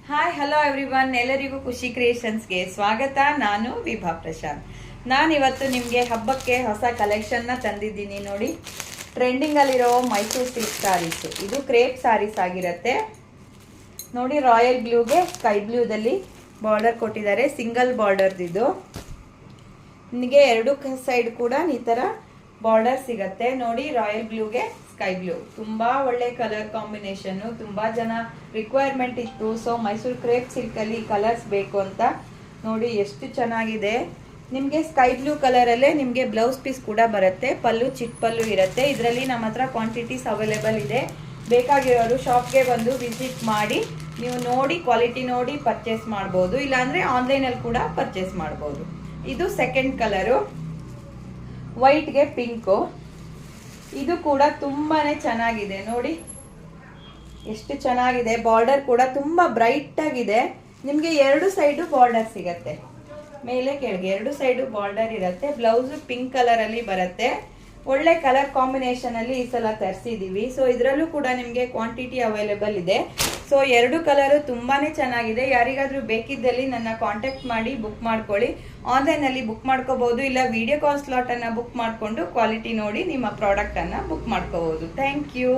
Hi hello everyone, ಎಲ್ಲರಿಗೂ ಖುಷಿ ಕ್ರಿಯೇಷನ್ಸ್ಗೆ ಸ್ವಾಗತ. ನಾನು ವಿಭಾ ಪ್ರಶಾಂತ್. ನಾನಿವತ್ತು ನಿಮಗೆ ಹಬ್ಬಕ್ಕೆ ಹೊಸ ಕಲೆಕ್ಷನ್ನ ತಂದಿದ್ದೀನಿ. ನೋಡಿ, ಟ್ರೆಂಡಿಂಗಲ್ಲಿರೋ ಮೈಸೂರು ಸಿಲ್ಕ್ ಸ್ಯಾರೀಸು. ಇದು ಕ್ರೇಪ್ ಸ್ಯಾರೀಸ್ ಆಗಿರುತ್ತೆ. ನೋಡಿ, ರಾಯಲ್ ಬ್ಲೂಗೆ ಸ್ಕೈ ಬ್ಲೂದಲ್ಲಿ ಬಾರ್ಡರ್ ಕೊಟ್ಟಿದ್ದಾರೆ. ಸಿಂಗಲ್ ಬಾರ್ಡರ್ದಿದು. ನಿಮಗೆ ಎರಡು ಸೈಡ್ ಕೂಡ ಈ ಥರ ಬಾರ್ಡರ್ ಸಿಗತ್ತೆ. ನೋಡಿ, ರಾಯಲ್ ಬ್ಲೂಗೆ ಸ್ಕೈ ಬ್ಲೂ ತುಂಬಾ ಒಳ್ಳೆ ಕಲರ್ ಕಾಂಬಿನೇಷನ್. ತುಂಬಾ ಜನ ರಿಕ್ವೈರ್ಮೆಂಟ್ ಇತ್ತು. ಸೊ ಮೈಸೂರು ಕ್ರೇಪ್ ಸಿಲ್ಕ್ ಅಲ್ಲಿ ಕಲರ್ಸ್ ಬೇಕು ಅಂತ. ನೋಡಿ ಎಷ್ಟು ಚೆನ್ನಾಗಿದೆ. ನಿಮಗೆ ಸ್ಕೈ ಬ್ಲೂ ಕಲರ್ ಅಲ್ಲೇ ನಿಮಗೆ ಬ್ಲೌಸ್ ಪೀಸ್ ಕೂಡ ಬರುತ್ತೆ. ಪಲ್ಲು ಚಿಕ್ಕ ಪಲ್ಲು ಇರುತ್ತೆ. ಇದರಲ್ಲಿ ನಮ್ಮ ಹತ್ರ ಕ್ವಾಂಟಿಟೀಸ್ ಅವೈಲೇಬಲ್ ಇದೆ. ಬೇಕಾಗಿರೋರು ಶಾಪ್ಗೆ ಬಂದು ವಿಸಿಟ್ ಮಾಡಿ ನೀವು ನೋಡಿ ಕ್ವಾಲಿಟಿ ನೋಡಿ ಪರ್ಚೇಸ್ ಮಾಡ್ಬೋದು. ಇಲ್ಲಾಂದ್ರೆ ಆನ್ಲೈನಲ್ಲಿ ಕೂಡ ಪರ್ಚೇಸ್ ಮಾಡ್ಬೋದು. ಇದು ಸೆಕೆಂಡ್ ಕಲರು, ವೈಟ್ಗೆ ಪಿಂಕು. ಇದು ಕೂಡ ತುಂಬಾನೇ ಚೆನ್ನಾಗಿದೆ. ನೋಡಿ ಎಷ್ಟು ಚೆನ್ನಾಗಿದೆ. ಬಾರ್ಡರ್ ಕೂಡ ತುಂಬಾ ಬ್ರೈಟ್ ಆಗಿದೆ. ನಿಮಗೆ ಎರಡು ಸೈಡು ಬಾರ್ಡರ್ ಸಿಗತ್ತೆ. ಮೇಲೆ ಕೆಳಗೆ ಎರಡು ಸೈಡು ಬಾರ್ಡರ್ ಇರುತ್ತೆ. ಬ್ಲೌಸ್ ಪಿಂಕ್ ಕಲರ್ ಅಲ್ಲಿ ಬರುತ್ತೆ. ಒಳ್ಳೆ ಕಲರ್ ಕಾಂಬಿನೇಷನ್ ಅಲ್ಲಿ ಈ ಸಲ ತರಿಸಿದೀವಿ. ಸೊ ಇದರಲ್ಲೂ ಕೂಡ ನಿಮಗೆ ಕ್ವಾಂಟಿಟಿ ಅವೈಲೇಬಲ್ ಇದೆ. ಸೊ ಎರಡು ಕಲರು ತುಂಬಾನೇ ಚೆನ್ನಾಗಿದೆ. ಯಾರಿಗಾದ್ರೂ ಬೇಕಿದ್ದಲ್ಲಿ ನನ್ನ ಕಾಂಟ್ಯಾಕ್ಟ್ ಮಾಡಿ ಬುಕ್ ಮಾಡ್ಕೊಳ್ಳಿ. ಆನ್ಲೈನಲ್ಲಿ ಬುಕ್ ಮಾಡ್ಕೋಬಹುದು, ಇಲ್ಲ ವಿಡಿಯೋ ಕಾಲ್ ಸ್ಲಾಟ್ ಅನ್ನ ಬುಕ್ ಮಾಡಿಕೊಂಡು ಕ್ವಾಲಿಟಿ ನೋಡಿ ನಿಮ್ಮ ಪ್ರಾಡಕ್ಟ್ ಅನ್ನ ಬುಕ್ ಮಾಡ್ಕೋಬಹುದು. Thank you.